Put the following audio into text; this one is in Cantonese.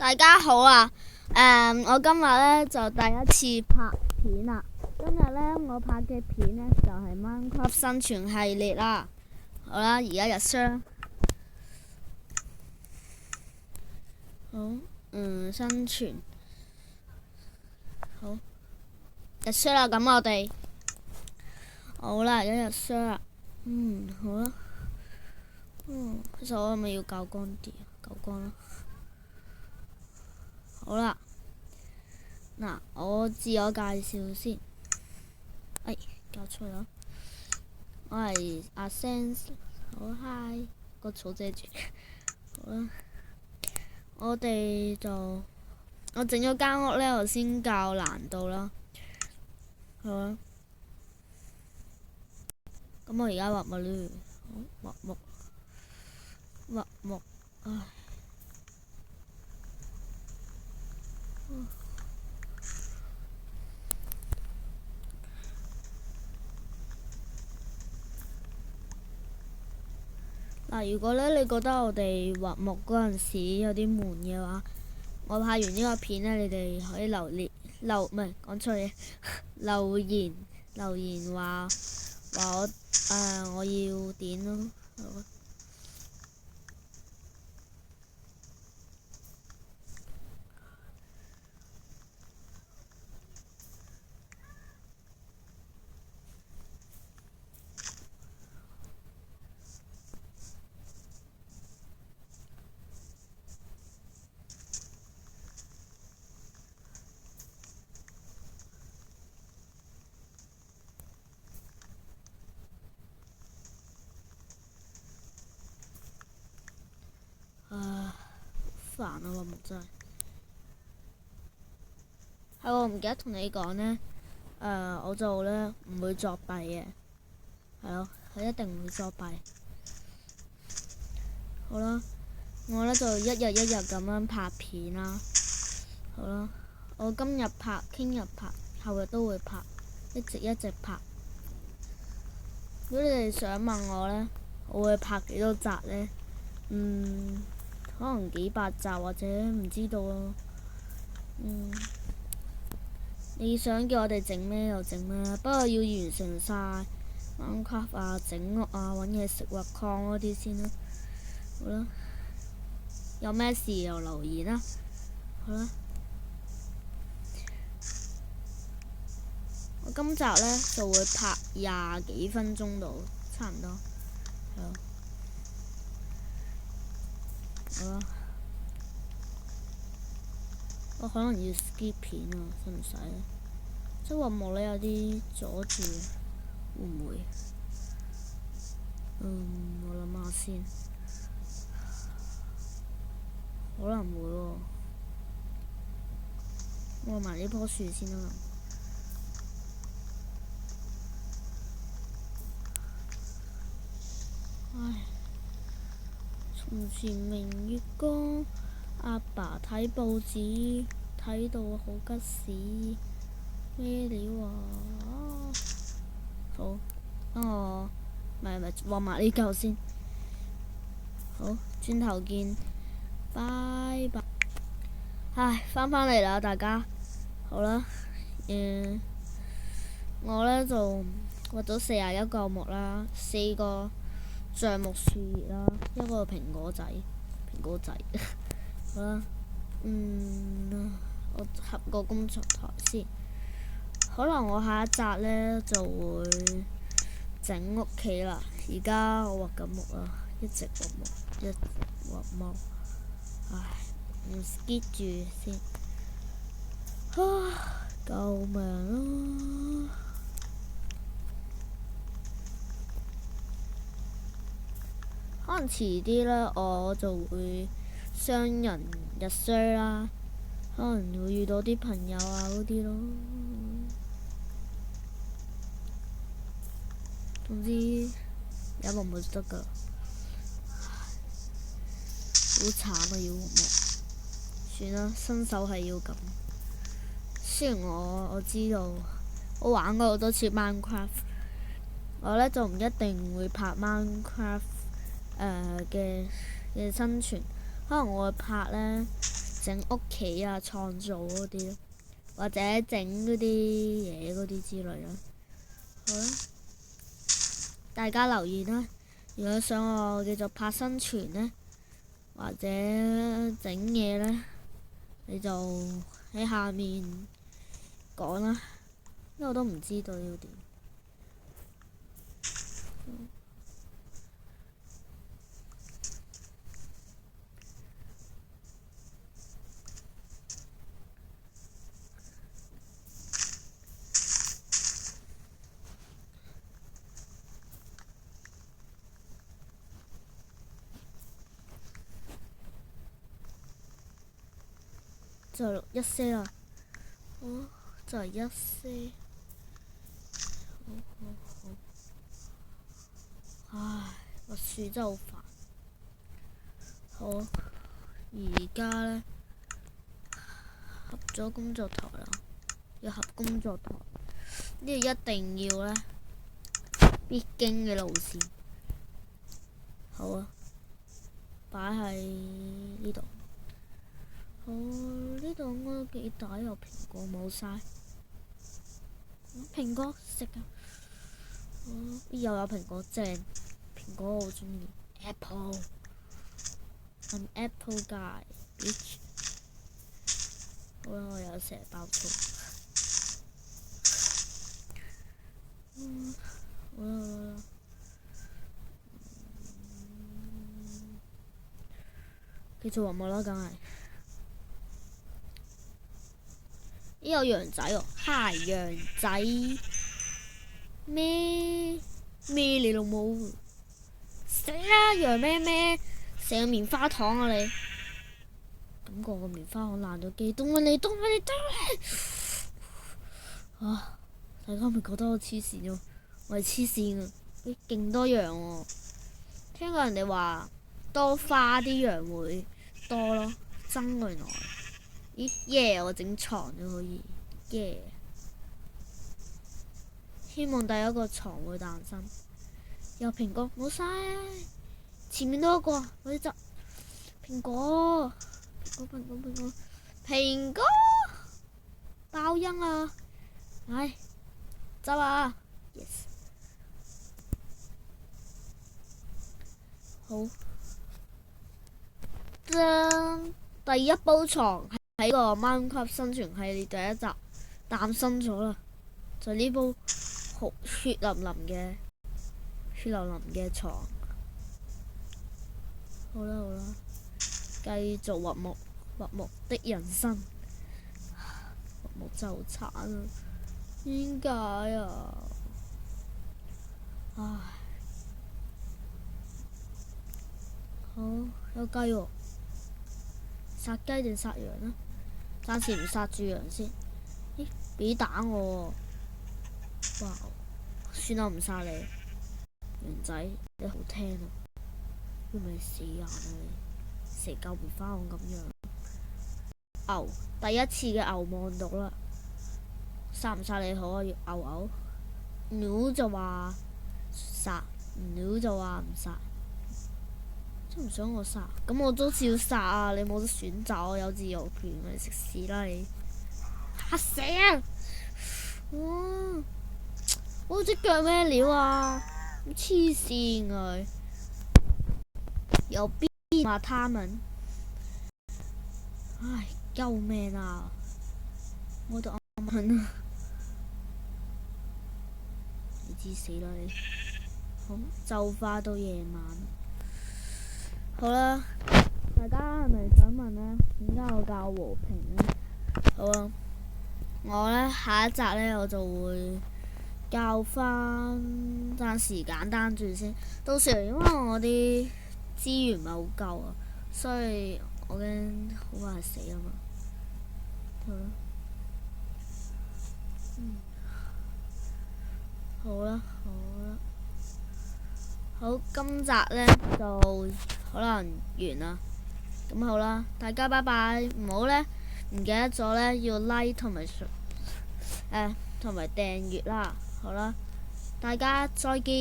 大家好啊！我今日呢就第一次拍片啦。今日呢，我拍嘅片呢就係 Minecraft 生存系列啦。好啦，而家入箱。好，生存。好，入箱啦。咁我哋好啦，而家入箱啦。好啦。其實我係咪要較光啲啊？較光啦。好啦，嗱，我自我介紹先。搞錯咗，我係阿 Sense。好 hi，個草遮住。好啦，我整咗間屋呢，我先較難度啦。好啦，咁我而家畫木呢？好，畫木，嗱，如果呢，你覺得我哋畫木嗰陣時有啲悶嘅話，我拍完呢個片呢，你哋可以留言話我要點咯。好煩啊！畫木真係。我唔記得同你講呢，我就呢唔會作弊嘅，係咯，佢一定唔會作弊。好啦，我呢就一日一日咁樣拍片啦。好啦，我今日拍，聽日拍，後日都會拍，一直拍。如果你哋想問我呢，我會拍幾多集呢？可能幾百集或者唔知道咯。你想叫我哋整咩就整咩，不過要完成晒 Minecraft 啊、整屋啊、揾嘢食、挖礦嗰啲先啦。好啦，有咩事就留言啦。好啦，我今集呢就會拍20幾分鐘到，差唔多。好啦，我可能要 skip 片啊，使唔使咧？即係畫木呢有啲阻住，會唔會？我諗下先，可能會喎。畫埋呢棵樹先啦。從前明月光，阿爸睇報紙，睇到好吉屎，咩料啊？好，等我咪畫埋呢嚿先。好，轉頭見，拜拜。返嚟啦，大家。好啦，我呢就畫咗41個木啦，4個橡木樹葉啦，一個蘋果仔。好啦，我合個工作台先。可能我下一集呢就會整屋企啦。而家我畫緊木啦，一直畫木。唔 skip 住先。救命啊！可能遲啲呢，我就會雙人日衰啦，可能會遇到啲朋友啊嗰啲咯。總之有木就得噶，好慘啊！要木，算啦，新手係要咁。雖然我知道我玩過好多次 Minecraft，我呢就唔一定會拍 Minecraft嘅生存，可能我會拍呢整屋企啊、創造嗰啲，或者整嗰啲嘢嗰啲之類啦。好啦，大家留言啦。如果想我繼續拍生存呢，或者整嘢呢，你就喺下面講啦，因為我都唔知道要點。就錄一些啦，就係一些，唉，個樹真係好煩。好，而家呢，合咗工作台啦，要合工作台，呢個一定要呢，必經嘅路線。好啊，擺喺呢度。好，呢度應該幾大，有蘋果冇晒。蘋果食啊！又有蘋果正，蘋果我好中意。Apple，I'm Apple guy，bitch。好啦，我有成日爆粗。好啦。繼續話冇啦，梗係。呢有羊仔喎，嗨羊仔咩你老母死啦！羊咩成個棉花糖啊你！感覺個棉花糖爛咗機，凍你！啊！大家咪覺得我黐線喎，我係黐線啊！勁多羊喎，聽過人哋話多花啲羊會多咯，真原來。咦耶！我整床都可以耶！希望第一個床會誕生。有蘋果冇晒啊！前面都一個，我啲執蘋果爆音啊！唉，執啊 ！Yes， 好，第一鋪床喺個 Minecraft 生存系列第一集誕生咗啦，就呢部好血淋淋嘅床。好啦，繼續畫木的人生。畫木真係好慘啊！點解啊？唉，好有雞喎。殺雞定殺羊呢？暫時唔殺住羊先。咦，俾蛋我喎！哇，算啦，唔殺你。羊仔，你好聽啊！要咪死人啊你！成嚿棉花糖咁樣。牛，第一次嘅牛望到啦。殺唔殺你好啊？要牛。牛就話殺，牛就話唔殺。真唔想我殺，咁我都照殺啊！你冇得選擇，我有自由權，你食屎啦你！嚇死啊！我隻腳咩料啊？黐線佢，有邊話他們？唉，救命啊！我都啱啱啊！你知死啦你！好，就快到夜晚。好啦，大家係咪想問呢？點解我教和平呢？好啊，我呢，下一集呢，我就會教翻，暫時簡單住先。到時因為我啲資源唔係好夠啊，所以我驚好快死啊嘛。好啦，好，今集呢就可能完啦。咁好啦，大家拜拜，唔好呢，唔記得咗呢要 like 同埋同埋訂閱啦。好啦，大家再見。